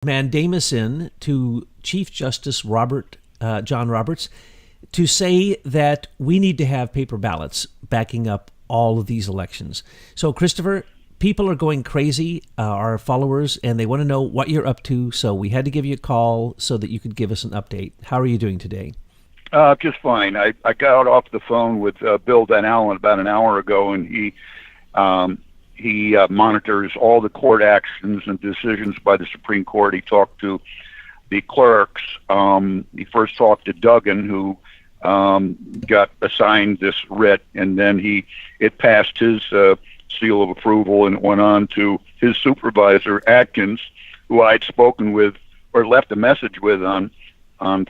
mandamus in to Chief Justice John Roberts to say that we need to have paper ballots backing up all of these elections. So, Christopher, people are going crazy, our followers, and they want to know what you're up to. So we had to give you a call so that you could give us an update. How are you doing today? Just fine. I got off the phone with Bill Van Allen about an hour ago, and he monitors all the court actions and decisions by the Supreme Court. He talked to the clerks. He first talked to Duggan, who got assigned this writ, and then it passed his seal of approval, and it went on to his supervisor, Atkins, who I'd spoken with or left a message with on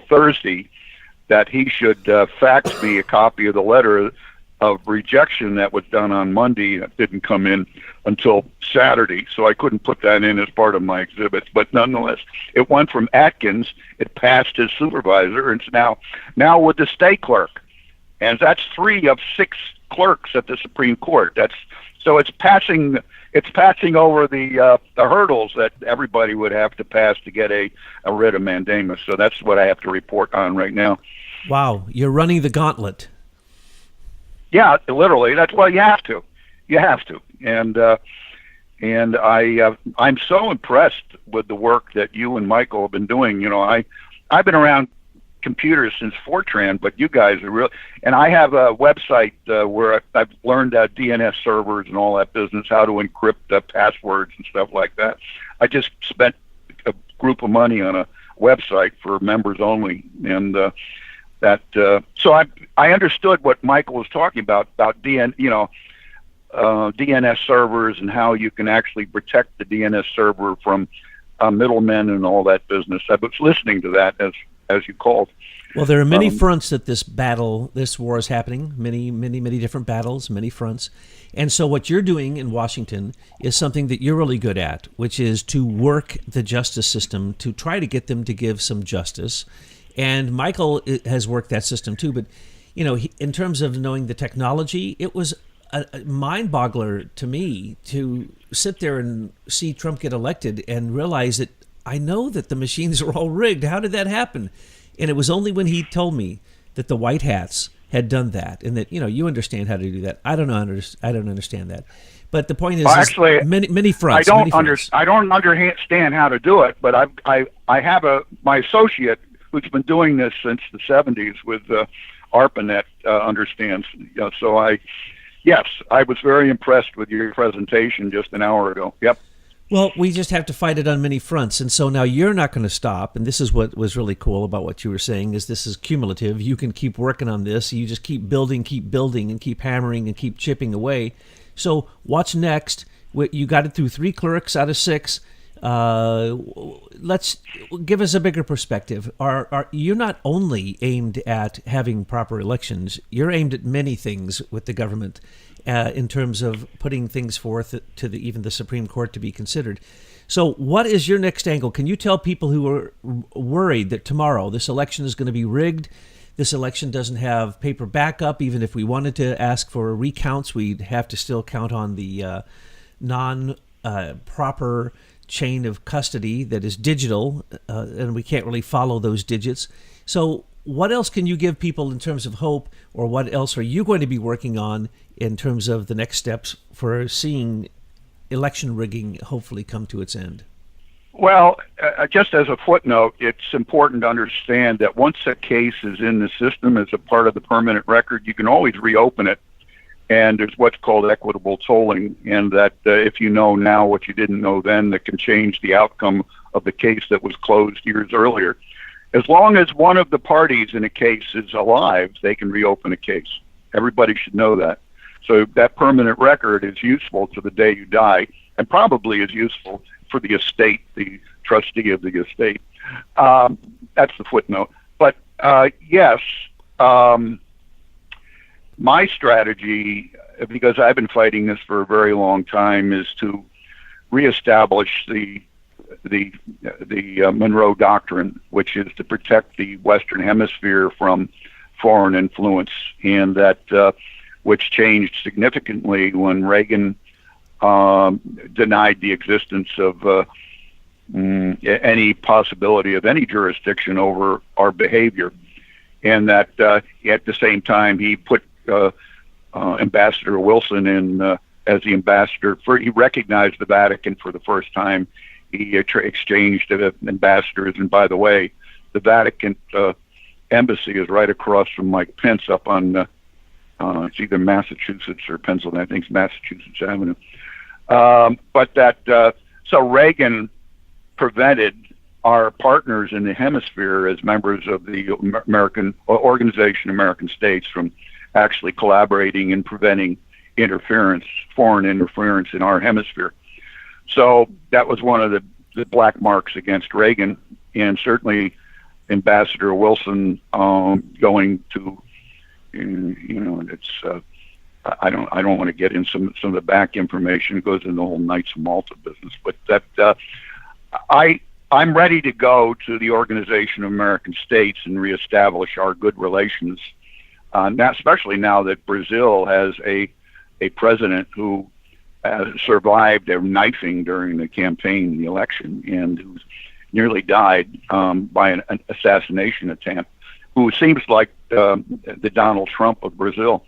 Thursday, that he should fax me a copy of the letter of rejection that was done on Monday. That didn't come in until Saturday, so I couldn't put that in as part of my exhibits. But nonetheless, it went from Atkins, it passed his supervisor, and it's now with the state clerk. And that's 3 of 6 clerks at the Supreme Court. So it's passing over the hurdles that everybody would have to pass to get a writ of mandamus. So that's what I have to report on right now. Wow, you're running the gauntlet. Yeah, literally. That's why you have to. You have to. And I'm so impressed with the work that you and Michael have been doing. You know, I've been around computers since Fortran, but you guys are real. And I have a website where I've learned DNS servers and all that business, how to encrypt passwords and stuff like that. I just spent a group of money on a website for members only, and so I understood what Michael was talking about DNS servers and how you can actually protect the DNS server from middlemen and all that business. I was listening to that as you called. Well, there are many fronts that this war is happening, many different battles, many fronts. And so what you're doing in Washington is something that you're really good at, which is to work the justice system to try to get them to give some justice. And Michael has worked that system too. But, you know, in terms of knowing the technology, it was a mind-boggler to me to sit there and see Trump get elected and realize that I know that the machines are all rigged. How did that happen? And it was only when he told me that the white hats had done that, and that, you know, you understand how to do that. I don't understand that. But the point is, actually, many fronts. I don't understand how to do it, but I have my associate who's been doing this since the 70s with ARPANET understands. So yes, I was very impressed with your presentation just an hour ago. Yep. Well, we just have to fight it on many fronts. And so now you're not going to stop. And this is what was really cool about what you were saying, is this is cumulative. You can keep working on this. You just keep building, and keep hammering and keep chipping away. So what's next? You got it through 3 clerks out of 6. Let's give us a bigger perspective. You're not only aimed at having proper elections, you're aimed at many things with the government in terms of putting things forth to even the Supreme Court to be considered. So what is your next angle? Can you tell people who are worried that tomorrow this election is going to be rigged? This election doesn't have paper backup. Even if we wanted to ask for recounts, we'd have to still count on the non-proper chain of custody that is digital, and we can't really follow those digits. So what else can you give people in terms of hope, or what else are you going to be working on in terms of the next steps for seeing election rigging hopefully come to its end? Well, just as a footnote, it's important to understand that once a case is in the system as a part of the permanent record, you can always reopen it. And there's what's called equitable tolling, and that if you know now what you didn't know then, that can change the outcome of the case that was closed years earlier. As long as one of the parties in a case is alive, they can reopen a case. Everybody should know that. So that permanent record is useful to the day you die, and probably is useful for the estate, the trustee of the estate. That's the footnote. But yes, my strategy, because I've been fighting this for a very long time, is to reestablish the Monroe Doctrine, which is to protect the Western Hemisphere from foreign influence, and that which changed significantly when Reagan denied the existence of any possibility of any jurisdiction over our behavior, and that at the same time he put Ambassador Wilson in as the ambassador. He recognized the Vatican for the first time. He exchanged ambassadors, and by the way, the Vatican embassy is right across from Mike Pence up on it's either Massachusetts or Pennsylvania. I think it's Massachusetts Avenue. But that so Reagan prevented our partners in the hemisphere as members of the American Organization of American States from actually collaborating and preventing interference, foreign interference in our hemisphere. So that was one of the black marks against Reagan, and certainly Ambassador Wilson going to, it's I don't want to get in some of the back information. It goes into the whole Knights of Malta business, but that I'm ready to go to the Organization of American States and reestablish our good relations. Now, especially now that Brazil has a president who survived a knifing during the campaign, the election, and who's nearly died by an assassination attempt, who seems like the Donald Trump of Brazil.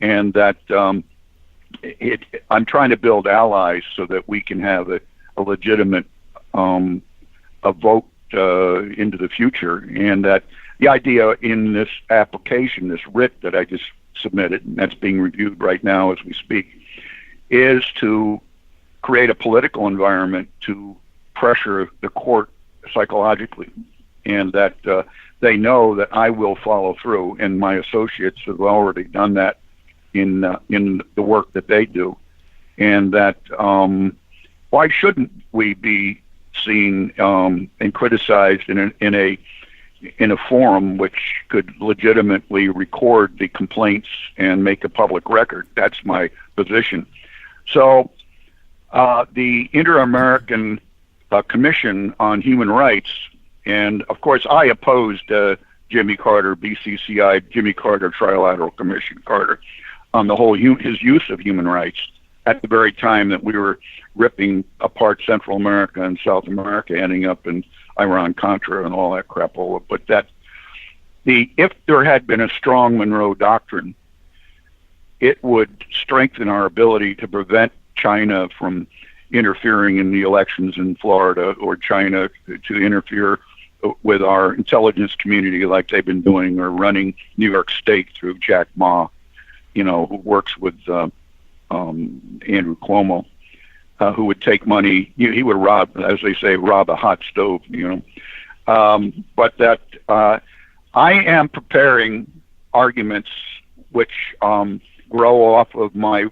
And that I'm trying to build allies so that we can have a legitimate a vote into the future. And that the idea in this application, this writ that I just submitted, and that's being reviewed right now as we speak, is to create a political environment to pressure the court psychologically, and that they know that I will follow through, and my associates have already done that in the work that they do, and that why shouldn't we be seen and criticized in a forum which could legitimately record the complaints and make a public record? That's my position. So the Inter-American Commission on Human Rights, and of course I opposed Jimmy Carter, BCCI, Jimmy Carter Trilateral Commission, Carter, on the whole his use of human rights at the very time that we were ripping apart Central America and South America, ending up in Iran-Contra and all that crapola. But that if there had been a strong Monroe Doctrine, it would strengthen our ability to prevent China from interfering in the elections in Florida, or China to interfere with our intelligence community like they've been doing, or running New York State through Jack Ma, who works with Andrew Cuomo, who would take money. He would rob, as they say, rob a hot stove, But that I am preparing arguments which grow off of my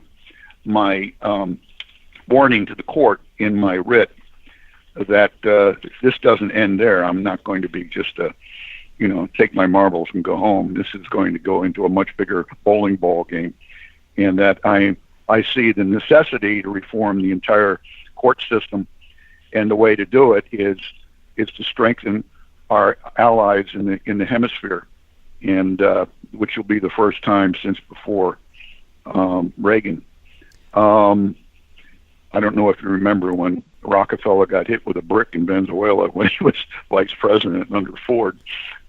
warning to the court in my writ that this doesn't end there. I'm not going to be just take my marbles and go home. This is going to go into a much bigger bowling ball game, and that I see the necessity to reform the entire court system, and the way to do it is to strengthen our allies in the hemisphere, and which will be the first time since before Reagan. I don't know if you remember when Rockefeller got hit with a brick in Venezuela when he was vice president under Ford.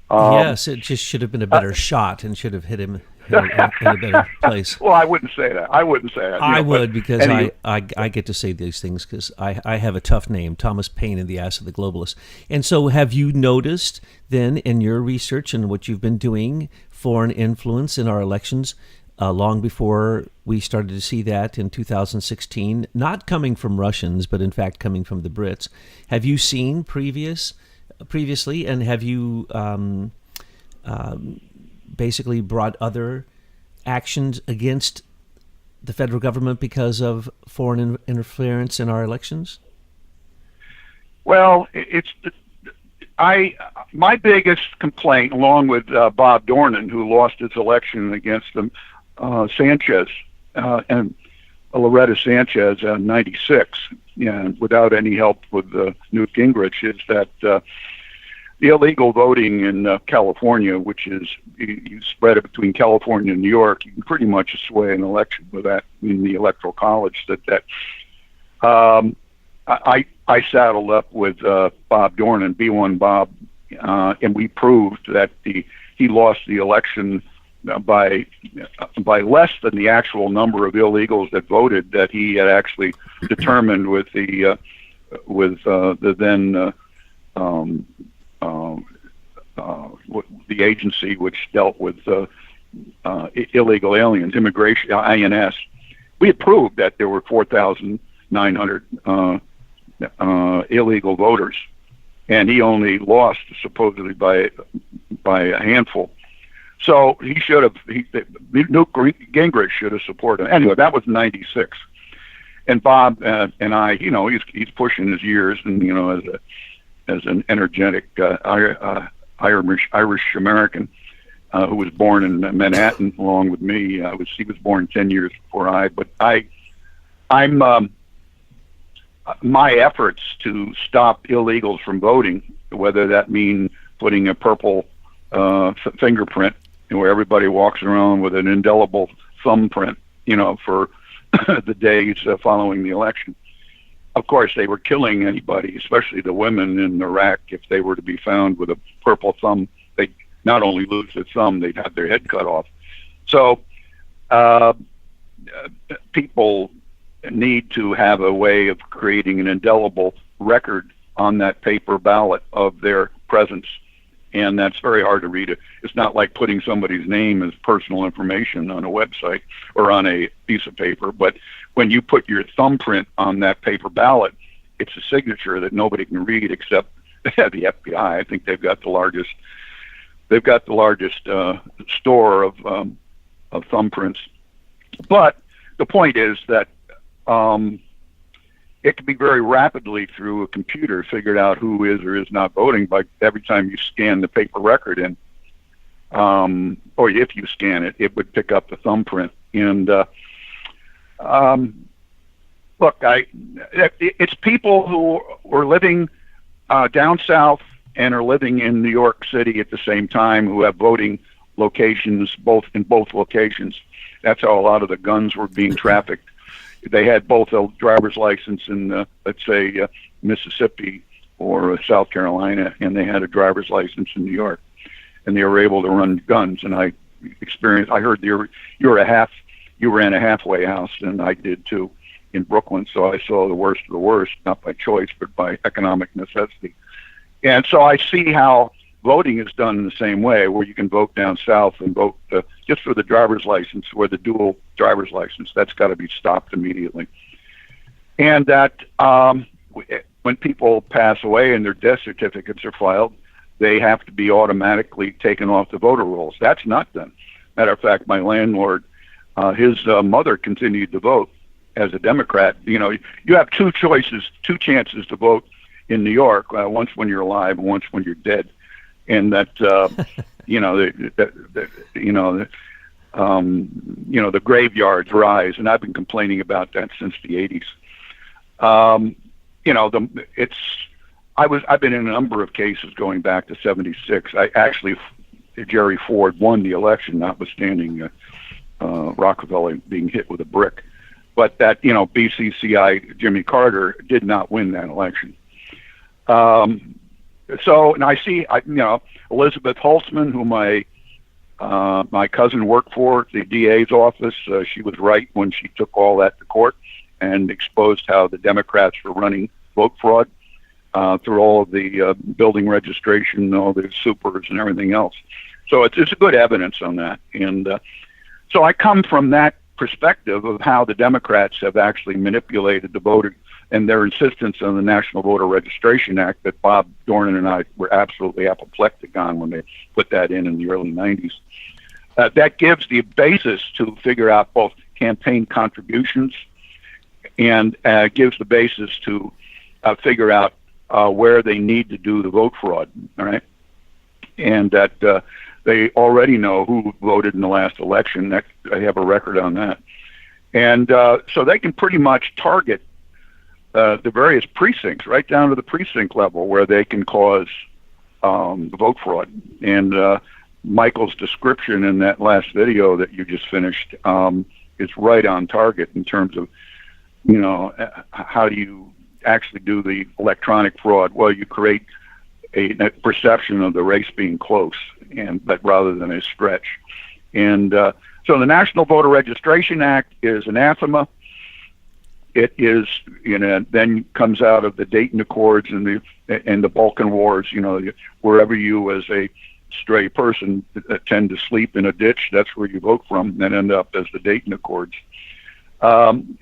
Yes, it just should have been a better shot and should have hit him in a better place. Well, I wouldn't say that. I would, because I get to say these things because I have a tough name, Thomas Paine and the Ass of the Globalists. And so have you noticed then in your research and what you've been doing foreign influence in our elections long before we started to see that in 2016, not coming from Russians, but in fact coming from the Brits? Have you seen previously, and have you basically brought other actions against the federal government because of foreign interference in our elections? Well, my biggest complaint, along with Bob Dornan, who lost his election against Sanchez and Loretta Sanchez in '96, without any help with Newt Gingrich, is that the illegal voting in California, which is you spread it between California and New York, you can pretty much sway an election with that in the Electoral College. I saddled up with Bob Dornan, B1 Bob, and we proved that he lost the election by less than the actual number of illegals that voted, that he had actually determined with the then the agency which dealt with illegal aliens, immigration, INS. We had proved that there were 4,900 illegal voters, and he only lost supposedly by a handful. So he should have. Newt Gingrich should have supported him. Anyway, that was '96, and Bob and I, he's pushing his years, and as an energetic Irish American who was born in Manhattan along with me. He was born 10 years before I. But I'm my efforts to stop illegals from voting, whether that means putting a purple fingerprint where everybody walks around with an indelible thumbprint, for the days following the election. Of course, they were killing anybody, especially the women in Iraq. If they were to be found with a purple thumb, they'd not only lose their thumb, they'd have their head cut off. So people need to have a way of creating an indelible record on that paper ballot of their presence. And that's very hard to read. It's not like putting somebody's name as personal information on a website or on a piece of paper. But when you put your thumbprint on that paper ballot, it's a signature that nobody can read except the FBI. I think they've got the largest. They've got the largest store of thumbprints. But the point is that it can be very rapidly through a computer figured out who is or is not voting by every time you scan the paper record in. Or if you scan it, it would pick up the thumbprint. And look, it's people who are living down south and are living in New York City at the same time who have voting locations in both locations. That's how a lot of the guns were being trafficked. They had both a driver's license in, let's say, Mississippi or South Carolina, and they had a driver's license in New York, and they were able to run guns. And I heard you were in a halfway house, and I did too, in Brooklyn. So I saw the worst of the worst, not by choice, but by economic necessity. And so I see how voting is done in the same way, where you can vote down south and vote just for the driver's license or the dual driver's license. That's got to be stopped immediately. And that when people pass away and their death certificates are filed, they have to be automatically taken off the voter rolls. That's not done. Matter of fact, my landlord, his mother continued to vote as a Democrat. You have two chances to vote in New York, once when you're alive and once when you're dead. And that the graveyards rise, and I've been complaining about that since the 80s. I've been in a number of cases going back to '76. Jerry Ford won the election, notwithstanding Rockefeller being hit with a brick. But that BCCI Jimmy Carter did not win that election. So, and I see, Elizabeth Holtzman, who my cousin worked for, the DA's office. She was right when she took all that to court and exposed how the Democrats were running vote fraud through all of the building registration, all the supers and everything else. So it's a good evidence on that. And so I come from that perspective of how the Democrats have actually manipulated the voter and their insistence on the National Voter Registration Act that Bob Dornan and I were absolutely apoplectic on when they put that in the early 90s. That gives the basis to figure out both campaign contributions and gives the basis to figure out where they need to do the vote fraud, all right? And that they already know who voted in the last election. That they have a record on that. And so they can pretty much target the various precincts, right down to the precinct level, where they can cause vote fraud. And Michael's description in that last video that you just finished is right on target in terms of, how do you actually do the electronic fraud? Well, you create a perception of the race being close, but rather than a stretch. And so the National Voter Registration Act is anathema. It is, then comes out of the Dayton Accords and the Balkan Wars. Wherever you, as a stray person, tend to sleep in a ditch, that's where you vote from, and end up as the Dayton Accords. And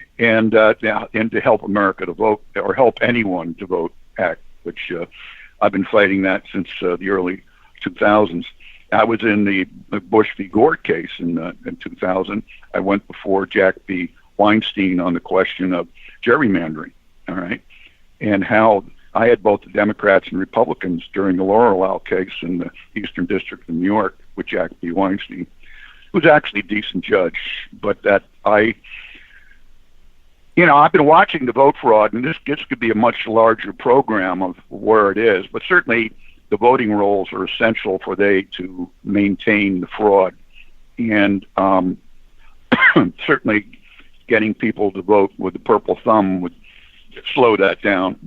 to help America to vote, or help anyone to vote act, which I've been fighting that since the early 2000s. I was in the Bush v. Gore case in 2000. I went before Jack B. Weinstein on the question of gerrymandering, all right, and how I had both the Democrats and Republicans during the Laurel case in the Eastern District of New York with Jack B. Weinstein, who was actually a decent judge, but that I've been watching the vote fraud, and this could be a much larger program of where it is, but certainly the voting rolls are essential for they to maintain the fraud, and certainly getting people to vote with the purple thumb would slow that down.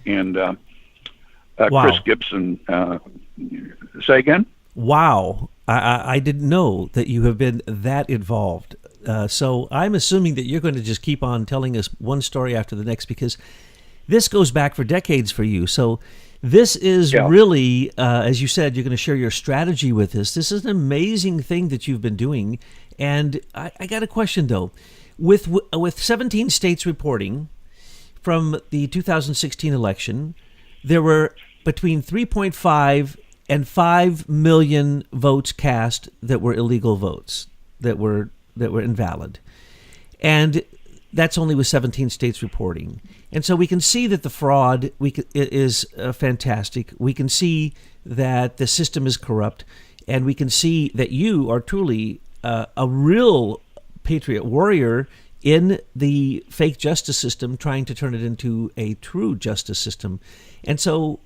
And wow. Chris Gibson, say again? Wow. I didn't know that you have been that involved. So I'm assuming that you're going to just keep on telling us one story after the next, because this goes back for decades for you. So this is really, as you said, you're going to share your strategy with us. This is an amazing thing that you've been doing. And I got a question, though. With 17 states reporting from the 2016 election, there were between 3.5 and 5 million votes cast that were illegal votes, that were invalid. And that's only with 17 states reporting. And so we can see that the fraud is fantastic. We can see that the system is corrupt. And we can see that you are truly a real patriot warrior in the fake justice system, trying to turn it into a true justice system. And so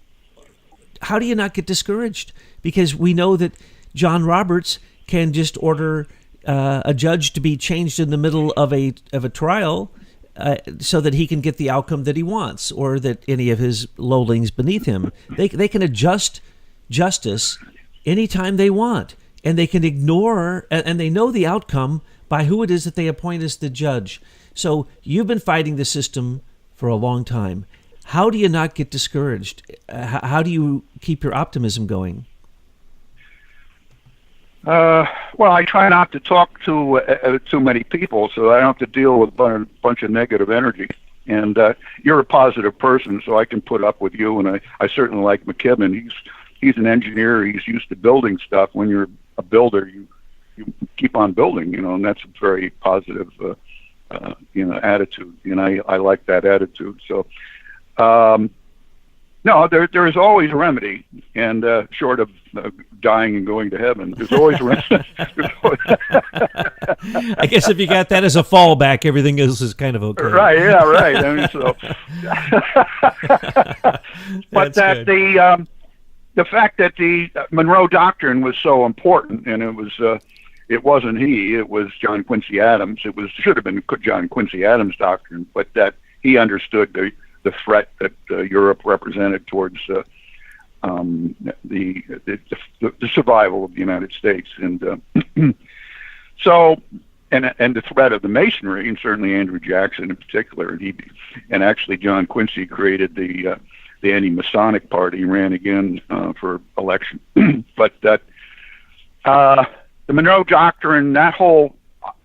how do you not get discouraged? Because we know that John Roberts can just order a judge to be changed in the middle of a trial so that he can get the outcome that he wants, or that any of his lowlings beneath him. They can adjust justice anytime they want, and they can ignore, and they know the outcome by who it is that they appoint as the judge. So you've been fighting the system for a long time. How do you not get discouraged? How do you keep your optimism going? Well, I try not to talk to too many people, so I don't have to deal with a bunch of negative energy. And you're a positive person, so I can put up with you. And I certainly like McKibben. He's an engineer. He's used to building stuff. When you're a builder, you keep on building, and that's a very positive, attitude. And I like that attitude. So, no, there is always a remedy, and short of dying and going to heaven, there's always a remedy. I guess if you got that as a fallback, everything else is kind of okay. Right? Yeah, right. I mean, so, but that good. The fact that the Monroe Doctrine was so important, and it wasn't it was John Quincy Adams. Should have been John Quincy Adams' doctrine, but that he understood the threat that Europe represented towards the survival of the United States, and so and the threat of the Masonry, and certainly Andrew Jackson in particular, and actually John Quincy created the anti-Masonic Party, ran again for election. But that the Monroe Doctrine, that whole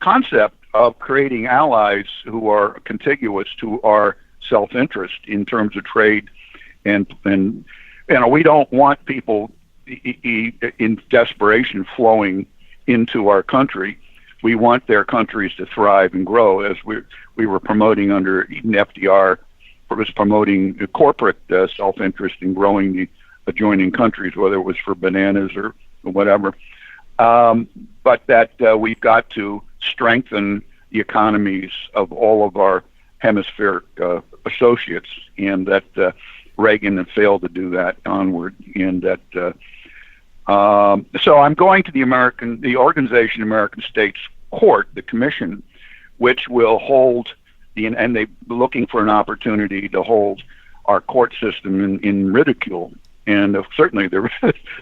concept of creating allies who are contiguous to our self-interest in terms of trade, and we don't want people in desperation flowing into our country. We want their countries to thrive and grow, as we were promoting under even FDR. Was promoting the corporate self-interest in growing the adjoining countries, whether it was for bananas or whatever. But that we've got to strengthen the economies of all of our hemispheric associates, and that Reagan had failed to do that onward. And that so I'm going to the organization American States Court, the commission, which will hold and they looking for an opportunity to hold our court system in ridicule. And certainly they're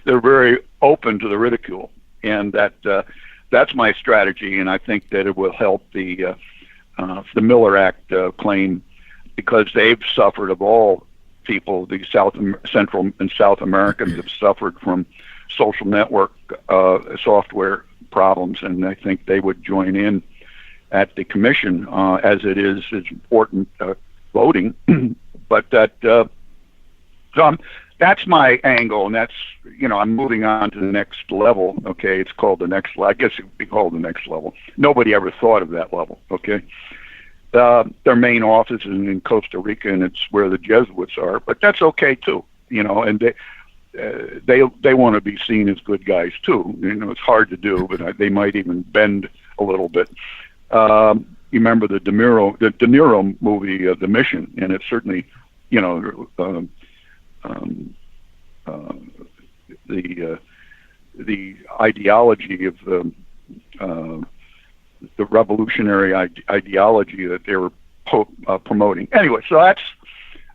they're very open to the ridicule, and that's my strategy. And I think that it will help the Miller Act claim, because they've suffered, of all people, the Central and South Americans have suffered from social network software problems, and I think they would join in at the commission, as it is important voting. But that's my angle, and that's, I'm moving on to the next level. Okay, it's called the next. I guess it would be called the next level. Nobody ever thought of that level. Okay, their main office is in Costa Rica, and it's where the Jesuits are. But that's okay too. And they want to be seen as good guys too. It's hard to do, but they might even bend a little bit. You remember the De Niro movie, The Mission, and it's certainly, the ideology of the revolutionary ideology that they were promoting. Anyway, so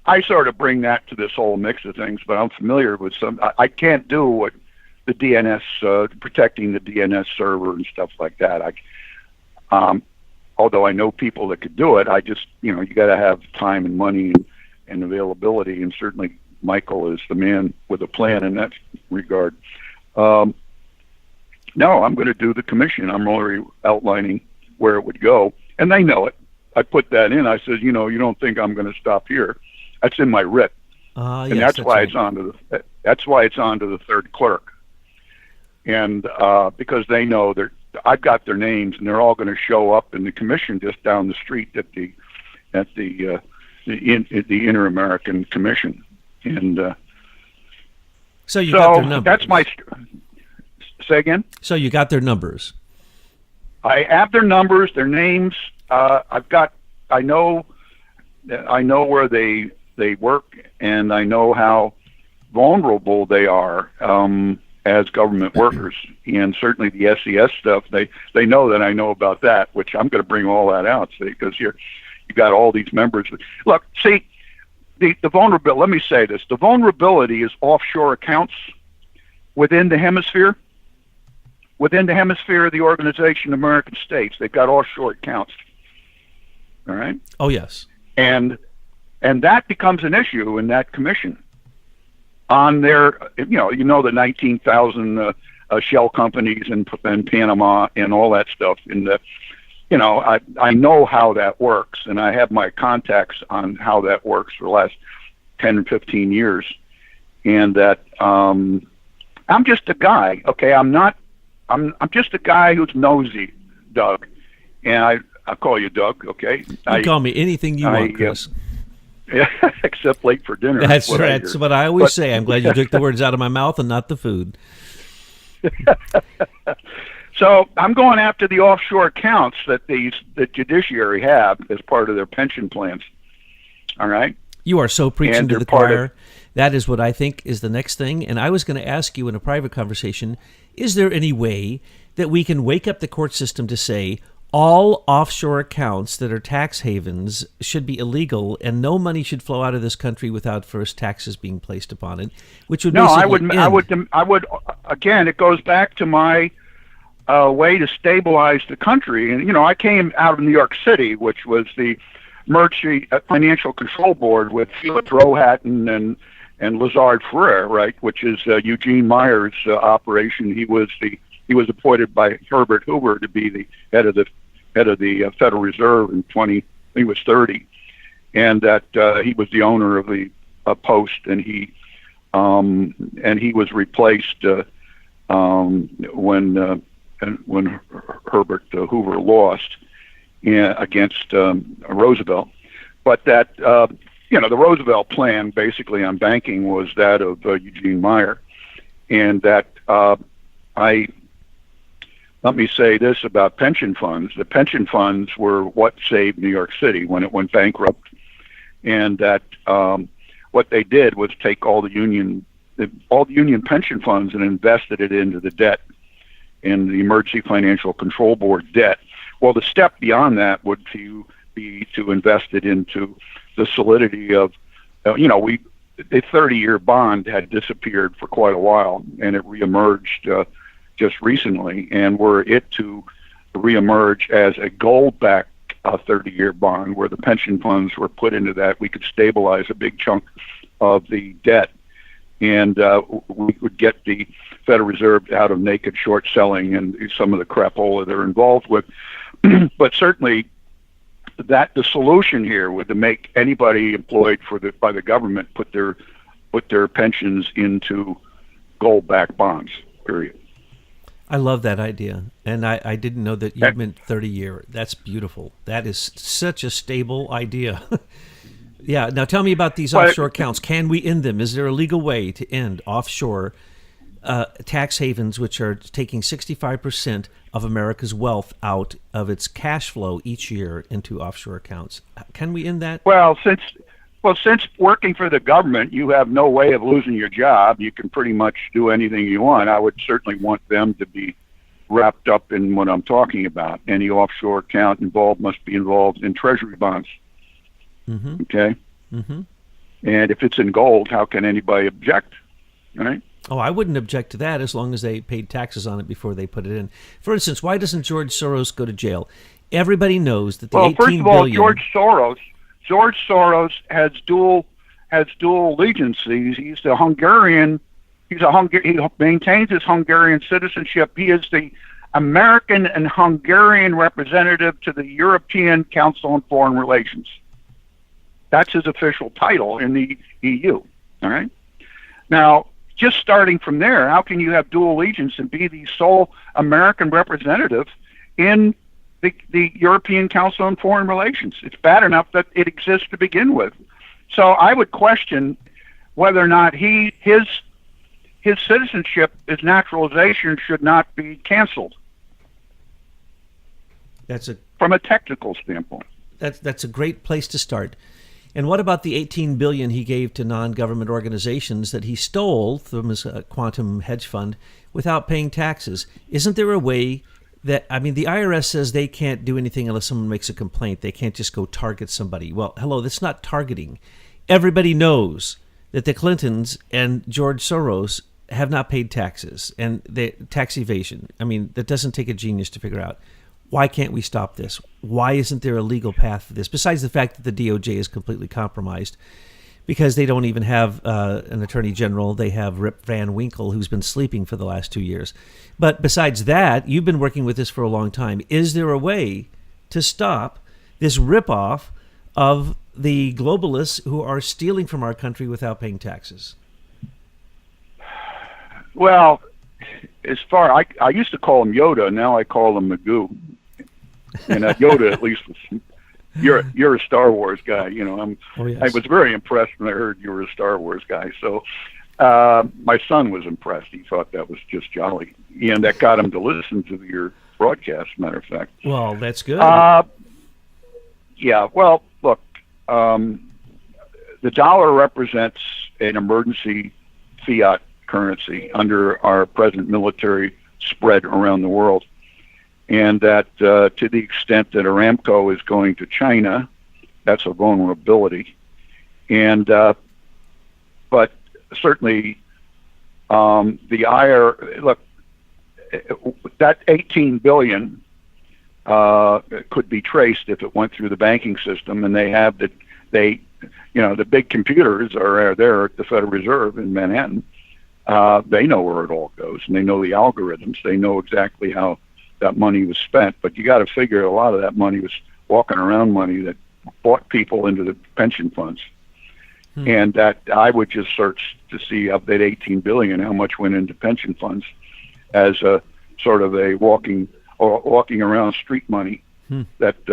I sort of bring that to this whole mix of things, but I'm familiar with some. I can't do what the DNS, protecting the DNS server and stuff like that. Although I know people that could do it, I just, you got to have time and money and availability, and certainly Michael is the man with a plan in that regard. No, I'm going to do the commission. I'm already outlining where it would go, and they know it. I put that in. I said, you don't think I'm going to stop here? That's in my writ, and yes, that's why right. it's on to the. That's why it's on to the third clerk, and because they know I've got their names, and they're all going to show up in the commission just down the street at the Inter-American Commission, and so you got their numbers. That's my. Say again. So you got their numbers. I have their numbers, their names. I know where they work, and I know how vulnerable they are as government workers, and certainly the SES stuff. They know that I know about that, which I'm going to bring all that out, because you got all these members. Look, see, the vulnerability. Let me say this: the vulnerability is offshore accounts within the hemisphere. Within the hemisphere of the Organization of American States, they've got offshore accounts. All right. Oh yes. And that becomes an issue in that commission. On their, the 19,000 shell companies in Panama and all that stuff. I know how that works, and I have my contacts on how that works for the last 10 or 15 years. And that I'm just a guy. Okay, I'm just a guy who's nosy, Doug, and I call you Doug. Okay, you call me anything you want, Chris. Yeah, except late for dinner. That's right. That's what I always say. I'm glad you took the words out of my mouth and not the food. So I'm going after the offshore accounts that the judiciary have as part of their pension plans. All right. You are so preaching to the choir. That is what I think is the next thing. And I was going to ask you in a private conversation, is there any way that we can wake up the court system to say all offshore accounts that are tax havens should be illegal, and no money should flow out of this country without first taxes being placed upon it, which would I would again, it goes back to my way to stabilize the country. And I came out of New York City, which was the Emergency Financial Control Board with Felix Rohatyn and Lazard Frere, right, which is Eugene Meyer's operation. He was appointed by Herbert Hoover to be the head of the Federal Reserve in he was 30, and that he was the owner of the Post, and he was replaced when Herbert Hoover lost against Roosevelt. But that the Roosevelt plan basically on banking was that of Eugene Meyer, and that let me say this about pension funds. The pension funds were what saved New York City when it went bankrupt, and that what they did was take all the union pension funds and invested it into the debt, in the Emergency Financial Control Board debt. Well, the step beyond that would be to invest it into the solidity of, a 30-year bond had disappeared for quite a while, and it reemerged just recently. And were it to reemerge as a gold-backed 30-year bond, where the pension funds were put into that, we could stabilize a big chunk of the debt, and we would get the Federal Reserve out of naked short selling and some of the crapola they're involved with. But certainly, that the solution here would to make anybody employed by the government put their pensions into gold-backed bonds. Period. I love that idea, and I didn't know that you meant 30-year. That's beautiful. That is such a stable idea. Yeah. Now tell me about these offshore accounts. Can we end them? Is there a legal way to end offshore tax havens, which are taking 65% of America's wealth out of its cash flow each year into offshore accounts? Can we end that? Well, since working for the government, you have no way of losing your job. You can pretty much do anything you want. I would certainly want them to be wrapped up in what I'm talking about. Any offshore account involved must be involved in treasury bonds. Mm-hmm. Okay? Mm-hmm. And if it's in gold, how can anybody object? Right? Oh, I wouldn't object to that as long as they paid taxes on it before they put it in. For instance, why doesn't George Soros go to jail? Everybody knows that the $18 billion... Well, first of all, George Soros has dual allegiances. He's the Hungarian. He maintains his Hungarian citizenship. He is the American and Hungarian representative to the European Council on Foreign Relations. That's his official title in the EU. All right. Now, just starting from there, how can you have dual allegiance and be the sole American representative in the European Council on Foreign Relations? It's bad enough that it exists to begin with. So I would question whether or not his citizenship, his naturalization, should not be canceled. From a technical standpoint. That's a great place to start. And what about the $18 billion he gave to non-government organizations that he stole from his quantum hedge fund without paying taxes? Isn't there a way that, the IRS says they can't do anything unless someone makes a complaint. They can't just go target somebody. Well, hello, that's not targeting. Everybody knows that the Clintons and George Soros have not paid taxes, and the tax evasion. That doesn't take a genius to figure out. Why can't we stop this? Why isn't there a legal path for this? Besides the fact that the DOJ is completely compromised, because they don't even have an attorney general. They have Rip Van Winkle, who's been sleeping for the last 2 years. But besides that, you've been working with this for a long time. Is there a way to stop this ripoff of the globalists who are stealing from our country without paying taxes? Well, I used to call him Yoda. Now I call him Magoo. And Yoda, at least, you're a Star Wars guy. Oh, yes. I was very impressed when I heard you were a Star Wars guy. So my son was impressed. He thought that was just jolly, and that got him to listen to your broadcast. Matter of fact. Well, that's good. Yeah. Well, look, the dollar represents an emergency fiat currency under our present military spread around the world. And that to the extent that Aramco is going to China, that's a vulnerability. And but certainly the look, that $18 billion could be traced if it went through the banking system, and the big computers are there at the Federal Reserve in Manhattan. They know where it all goes, and they know the algorithms. They know exactly how that money was spent. But you got to figure a lot of that money was walking around money that bought people into the pension funds. And that I would just search to see of that $18 billion, how much went into pension funds as a sort of a walking around street money that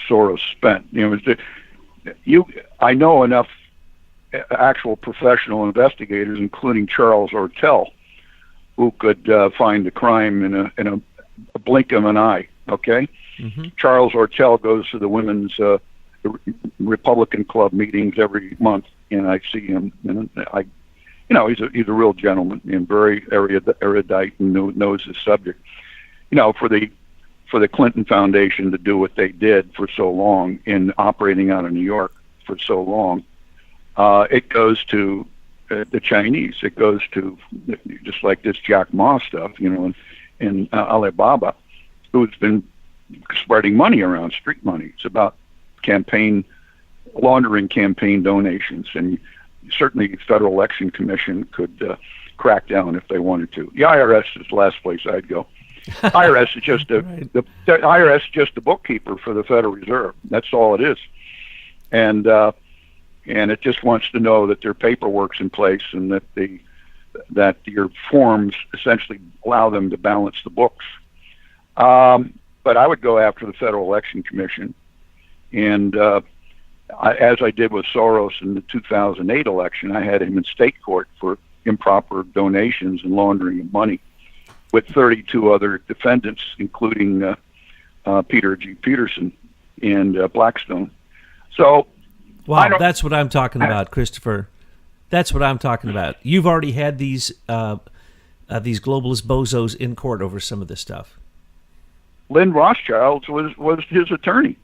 Soros spent. I know enough actual professional investigators, including Charles Ortel, who could find the crime in a blink of an eye. Okay, Charles Ortel goes to the women's Republican Club meetings every month, and I see him, and he's a real gentleman and very erudite and knows his subject. For for the Clinton Foundation to do what they did for so long in operating out of New York for so long. It goes to the Chinese. It goes to just like this Jack Ma stuff, in Alibaba, who's been spreading money around, street money. It's about laundering campaign donations, and certainly the Federal Election Commission could crack down if they wanted to. The IRS is the last place I'd go. IRS is just Right. the IRS is just the bookkeeper for the Federal Reserve. That's all it is, and it just wants to know that their paperwork's in place and that your forms essentially allow them to balance the books. But I would go after the Federal Election Commission, and as I did with Soros in the 2008 election, I had him in state court for improper donations and laundering of money, with 32 other defendants, including Peter G. Peterson and Blackstone. So, Wow, that's what I'm talking about, Christopher. That's what I'm talking about. You've already had these globalist bozos in court over some of this stuff. Lynn Rothschild was his attorney.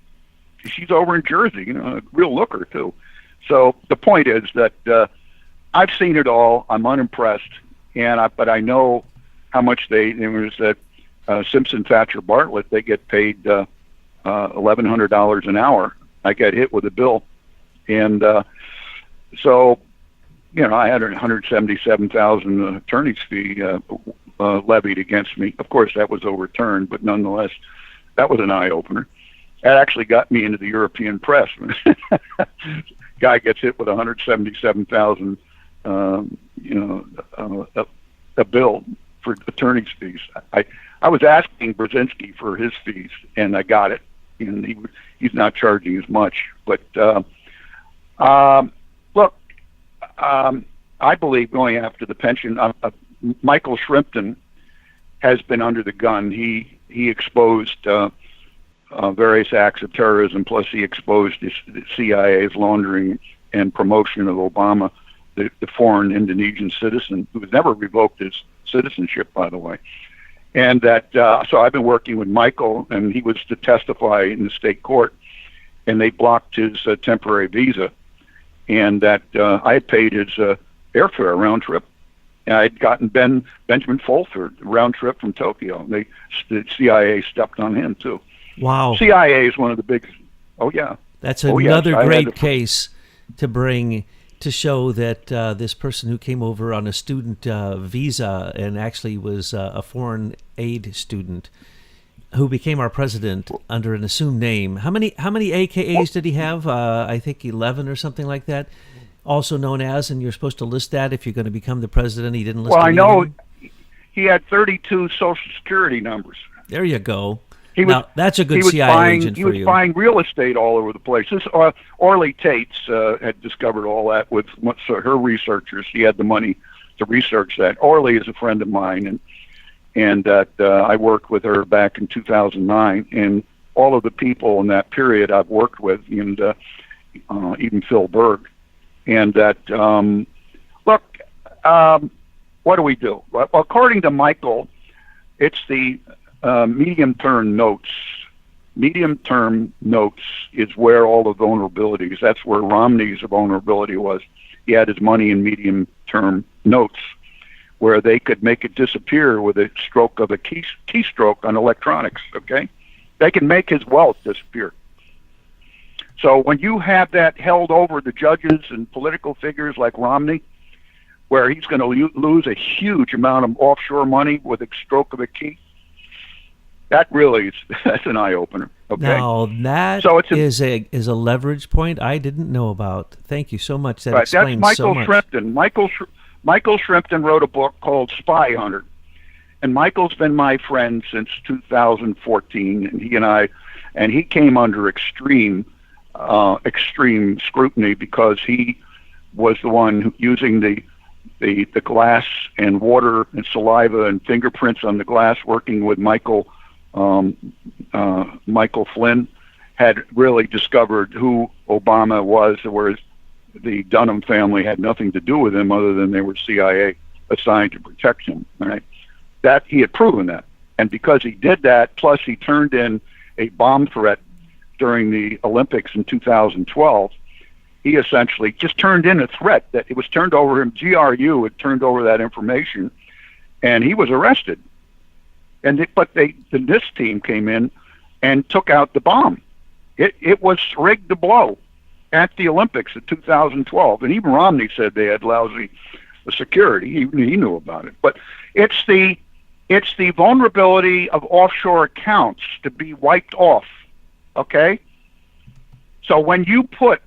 She's over in Jersey, a real looker too. So the point is that I've seen it all. I'm unimpressed, but I know how much there was that Simpson, Thatcher, Bartlett. They get paid $1,100 an hour. I got hit with a bill, and so I had a $177,000 attorney's fee levied against me. Of course, that was overturned, but nonetheless, that was an eye opener. That actually got me into the European press. Guy gets hit with $177,000, a bill for attorney's fees. I was asking Brzezinski for his fees, and I got it. And he's not charging as much. But look, I believe going after the pension. Michael Shrimpton has been under the gun. He exposed various acts of terrorism, plus he exposed the CIA's laundering and promotion of Obama, the foreign Indonesian citizen, who was never revoked his citizenship, by the way. And that, so I've been working with Michael, and he was to testify in the state court, and they blocked his temporary visa. And that I had paid his airfare round trip. And I'd gotten Benjamin Fulford round trip from Tokyo. The CIA stepped on him too. Wow. CIA is one of the big. Oh yeah. That's another great case to bring to show that this person who came over on a student visa and actually was a foreign aid student who became our president under an assumed name. How many AKAs did he have? I think 11 or something like that. Also known as, and you're supposed to list that if you're going to become the president. He didn't list. Well, I know he had 32 Social Security numbers. There you go. That's a good CIA agent for you. He was buying real estate all over the place. This Orly Tates had discovered all that with her researchers. She had the money to research that. Orly is a friend of mine, and that I worked with her back in 2009. And all of the people in that period I've worked with, and even Phil Berg. And that, look, what do we do? Well, according to Michael, it's the medium-term notes. Medium-term notes is where all the vulnerabilities, that's where Romney's vulnerability was. He had his money in medium-term notes, where they could make it disappear with a stroke of a keystroke on electronics, okay? They can make his wealth disappear. So when you have that held over the judges and political figures like Romney, where he's going to lose a huge amount of offshore money with a stroke of a key, that's an eye opener. Okay. Now that is a leverage point I didn't know about. Thank you so much. That explains so much. That's Michael Shrimpton. Michael Shrimpton wrote a book called Spy Hunter, and Michael's been my friend since 2014. And he came under extreme scrutiny because he was the one using the glass and water and saliva and fingerprints on the glass, working with Michael Flynn, had really discovered who Obama was, whereas the Dunham family had nothing to do with him other than they were CIA assigned to protect him. Right? That he had proven that. And because he did that, plus he turned in a bomb threat during the Olympics in 2012, he essentially just turned in a threat that it was turned over him. GRU had turned over that information, and he was arrested. But the NIST team came in and took out the bomb. It was rigged to blow at the Olympics in 2012, and even Romney said they had lousy security. He knew about it. But it's the vulnerability of offshore accounts to be wiped off. Okay, so when you put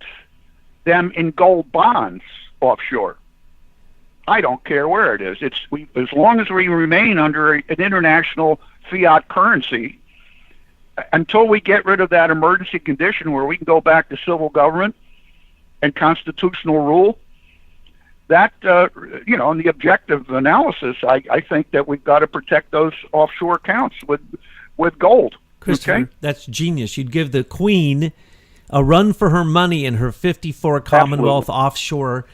them in gold bonds offshore, I don't care where it is. As long as we remain under an international fiat currency, until we get rid of that emergency condition where we can go back to civil government and constitutional rule, that in the objective analysis, I think that we've got to protect those offshore accounts with gold. Christopher, okay? That's genius. You'd give the Queen a run for her money in her 54 Commonwealth offshore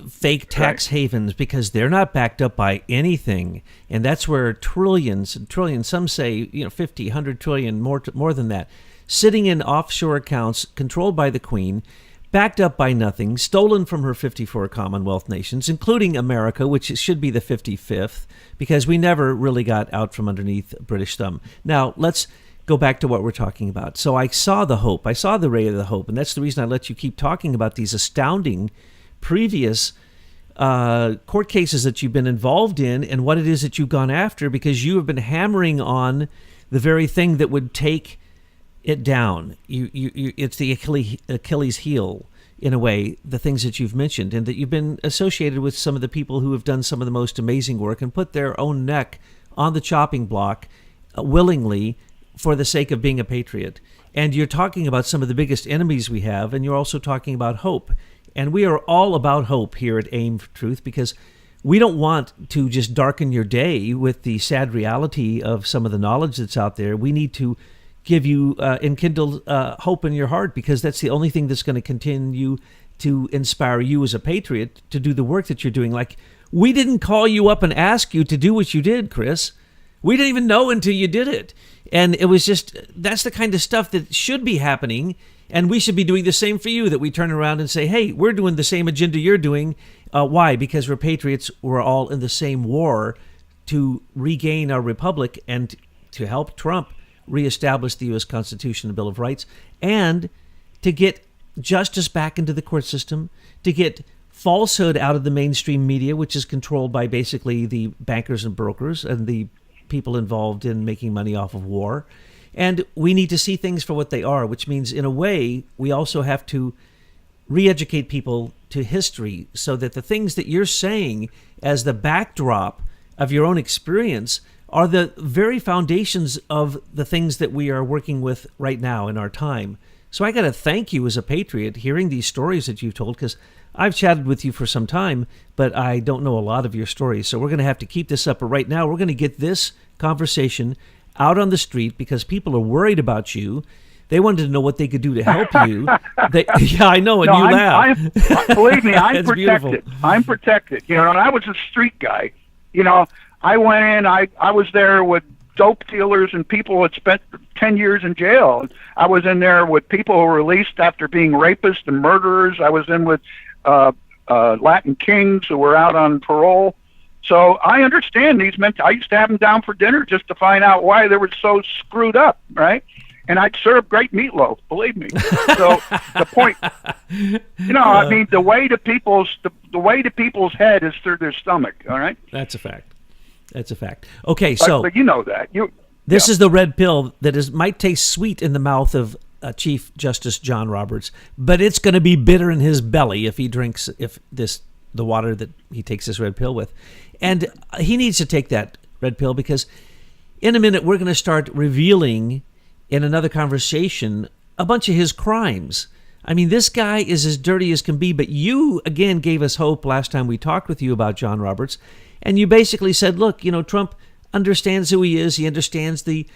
fake tax havens, because they're not backed up by anything, and that's where trillions and trillions, some say 50, 100 trillion, more than that, sitting in offshore accounts controlled by the Queen, backed up by nothing, stolen from her 54 Commonwealth nations, including America, which should be the 55th, because we never really got out from underneath British thumb. Now, let's go back to what we're talking about. So I saw the hope. I saw the ray of the hope, and that's the reason I let you keep talking about these astounding previous court cases that you've been involved in and what it is that you've gone after, because you have been hammering on the very thing that would take it down. It's the Achilles heel, in a way, the things that you've mentioned, and that you've been associated with some of the people who have done some of the most amazing work and put their own neck on the chopping block willingly for the sake of being a patriot. And you're talking about some of the biggest enemies we have, and you're also talking about hope. And we are all about hope here at Aim for Truth, because we don't want to just darken your day with the sad reality of some of the knowledge that's out there. We need to give you enkindle hope in your heart, because that's the only thing that's going to continue to inspire you as a patriot to do the work that you're doing. Like, we didn't call you up and ask you to do what you did, Chris. We didn't even know until you did it. And it was just, that's the kind of stuff that should be happening. And we should be doing the same for you, that we turn around and say, hey, we're doing the same agenda you're doing. Why? Because we're patriots. We're all in the same war to regain our republic and to help Trump reestablish the U.S. Constitution and Bill of Rights, and to get justice back into the court system, to get falsehood out of the mainstream media, which is controlled by basically the bankers and brokers and the people involved in making money off of war. And we need to see things for what they are, which means, in a way, we also have to re-educate people to history, so that the things that you're saying as the backdrop of your own experience are the very foundations of the things that we are working with right now in our time. So I got to thank you as a patriot, hearing these stories that you've told, because I've chatted with you for some time, but I don't know a lot of your stories. So we're going to have to keep this up. But right now, we're going to get this conversation out on the street, because people are worried about you. They wanted to know what they could do to help you. Yeah, I know, and you laugh. Believe me, I'm protected. Beautiful. I'm protected. And I was a street guy. I went in, I was there with dope dealers and people who had spent 10 years in jail. I was in there with people who were released after being rapists and murderers. I was in with Latin kings who were out on parole. So I understand these men. I used to have them down for dinner just to find out why they were so screwed up, right? And I'd serve great meatloaf, believe me. So the point, I mean, the way to people's head is through their stomach. All right, that's a fact. That's a fact. Okay, so but you know that this is the red pill that might taste sweet in the mouth of Chief Justice John Roberts, but it's going to be bitter in his belly if he drinks the water that he takes this red pill with, and he needs to take that red pill, because in a minute we're going to start revealing in another conversation a bunch of his crimes. I mean, this guy is as dirty as can be, but you, again, gave us hope last time we talked with you about John Roberts, and you basically said, look, Trump understands who he is. He understands the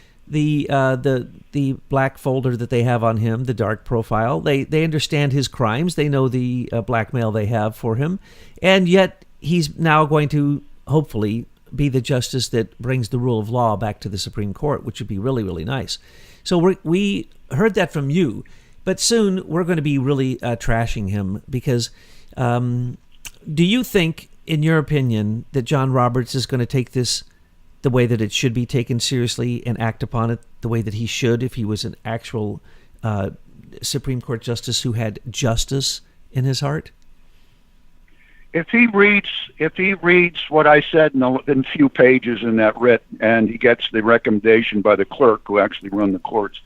black folder that they have on him, the dark profile. They understand his crimes. They know the blackmail they have for him, and yet he's now going to hopefully be the justice that brings the rule of law back to the Supreme Court, which would be really, really nice. So we heard that from you, but soon we're going to be really trashing him because do you think, in your opinion, that John Roberts is going to take this the way that it should be taken seriously and act upon it the way that he should if he was an actual Supreme Court justice who had justice in his heart? If he reads what I said in a few pages in that writ, and he gets the recommendation by the clerk who actually run the courts,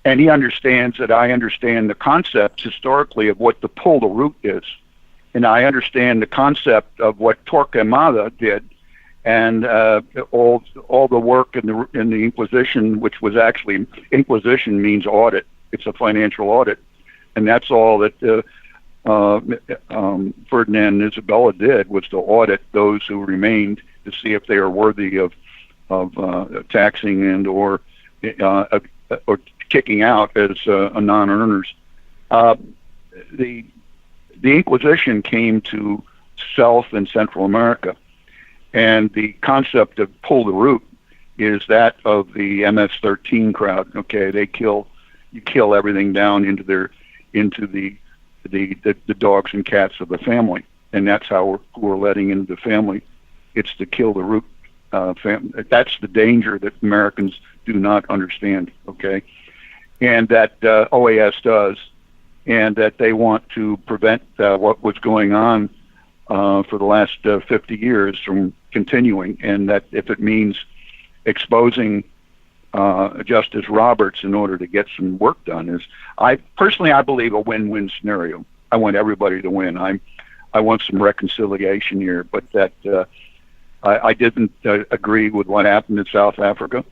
and he understands that I understand the concepts historically of what the pull the root is, and I understand the concept of what Torquemada did, and all the work in the Inquisition, which was actually, Inquisition means audit. It's a financial audit, and that's all that Ferdinand and Isabella did, was to audit those who remained to see if they are worthy of taxing and or kicking out as non-earners. The Inquisition came to South and Central America, and the concept of pull the root is that of the MS-13 crowd. Okay, you kill everything down into the dogs and cats of the family, and that's how we're letting into the family. It's to kill the root. That's the danger that Americans do not understand. Okay, and that OAS does, and that they want to prevent what was going on for the last 50 years from continuing, and that if it means exposing Justice Roberts in order to get some work done, I believe a win-win scenario. I want everybody to win. I want some reconciliation here, but that I didn't agree with what happened in South Africa.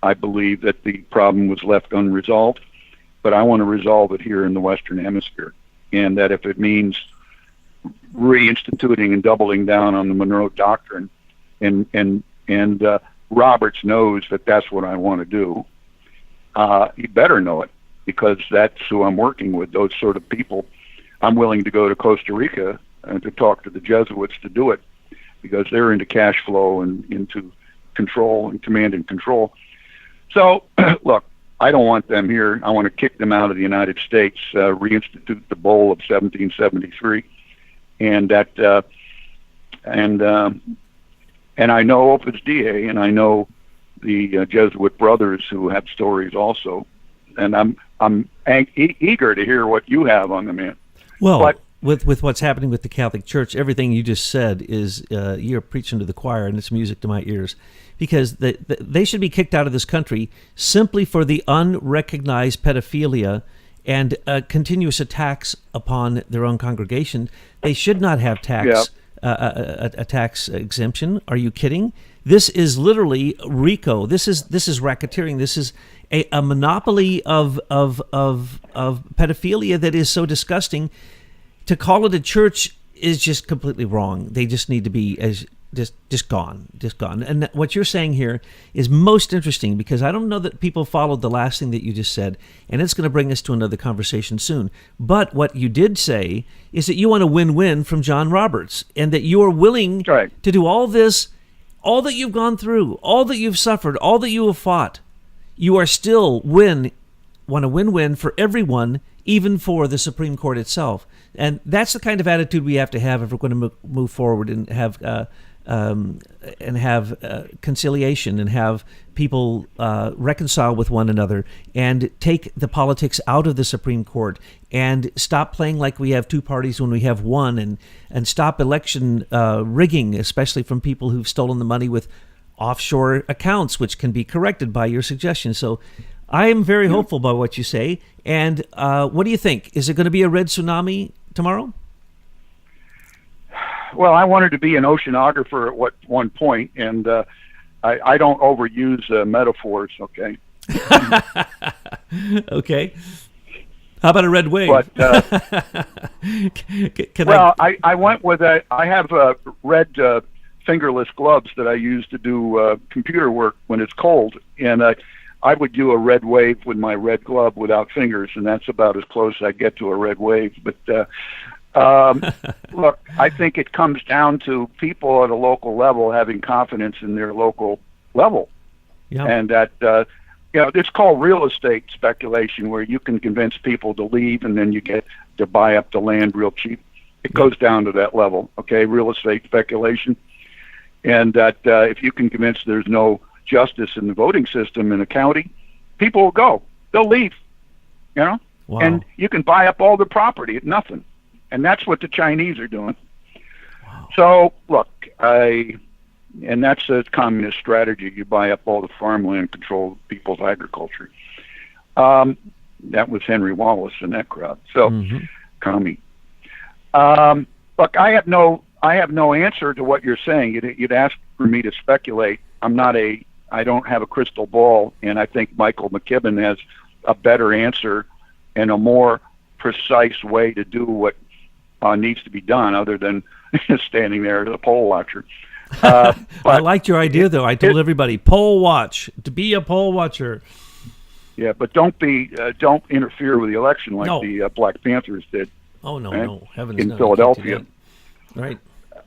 I believe that the problem was left unresolved, but I want to resolve it here in the Western Hemisphere, and that if it means reinstituting and doubling down on the Monroe Doctrine, and Roberts knows that that's what I want to do. He better know it, because that's who I'm working with, those sort of people. I'm willing to go to Costa Rica to talk to the Jesuits to do it, because they're into cash flow and into control and command and control. So, look, I don't want them here. I want to kick them out of the United States, reinstitute the Bull of 1773, and that, and I know Opus Dei, and I know the Jesuit brothers who have stories also, and I'm eager to hear what you have on the man. Well, but, with what's happening with the Catholic Church, everything you just said is you're preaching to the choir, and it's music to my ears, because they should be kicked out of this country simply for the unrecognized pedophilia and continuous attacks upon their own congregation. They should not have tax. Yeah. A tax exemption. Are you kidding? This is literally RICO. This is racketeering. This is a monopoly of pedophilia that is so disgusting. To call it a church is just completely wrong. They just need to be just gone. And what you're saying here is most interesting, because I don't know that people followed the last thing that you just said, and it's going to bring us to another conversation soon. But what you did say is that you want a win-win from John Roberts, and that you are willing to do all this, all that you've gone through, all that you've suffered, all that you have fought. You are still want a win-win for everyone, even for the Supreme Court itself. And that's the kind of attitude we have to have if we're going to move forward and have conciliation and have people reconcile with one another and take the politics out of the Supreme Court and stop playing like we have two parties when we have one, and stop election rigging, especially from people who've stolen the money with offshore accounts, which can be corrected by your suggestion. So I am very hopeful by what you say. And what do you think? Is it going to be a red tsunami tomorrow? Well, I wanted to be an oceanographer at one point, and I don't overuse metaphors, okay? Okay. How about a red wave? But, I went with I have red fingerless gloves that I use to do computer work when it's cold, and I would do a red wave with my red glove without fingers, and that's about as close as I get to a red wave. But Look, I think it comes down to people at a local level having confidence in their local level. Yeah. And that, it's called real estate speculation, where you can convince people to leave and then you get to buy up the land real cheap. It goes down to that level, okay, real estate speculation. And that if you can convince there's no justice in the voting system in a county, people will go. They'll leave, Wow. And you can buy up all the property at nothing. And that's what the Chinese are doing. Wow. So, look, and that's a communist strategy. You buy up all the farmland, control people's agriculture. That was Henry Wallace and that crowd. So, commie. Look, I have no answer to what you're saying. You'd ask for me to speculate. I don't have a crystal ball, and I think Michael McKibben has a better answer and a more precise way to do what needs to be done, other than standing there as a poll watcher. I liked your idea, though. I told everybody, poll watch, to be a poll watcher. Yeah, but don't interfere with the election like the Black Panthers did. Oh, no, right? no. Heavens, in no, Philadelphia. Right.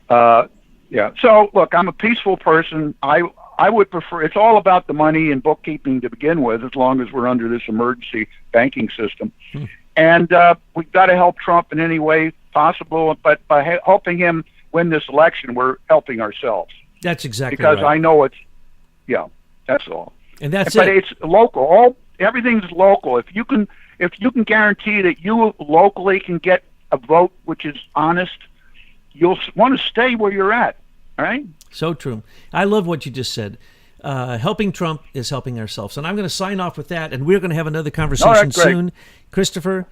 Yeah. So, look, I'm a peaceful person. I would prefer, it's all about the money and bookkeeping to begin with, as long as we're under this emergency banking system. And we've got to help Trump in any way possible, but by helping him win this election, we're helping ourselves. That's exactly because right. I know that's all. And that's but it. It's local. Everything's local. If you can guarantee that you locally can get a vote which is honest, you'll want to stay where you're at. All right? So true. I love what you just said. Helping Trump is helping ourselves. And I'm going to sign off with that, and we're going to have another conversation All right, great. soon. Christopher,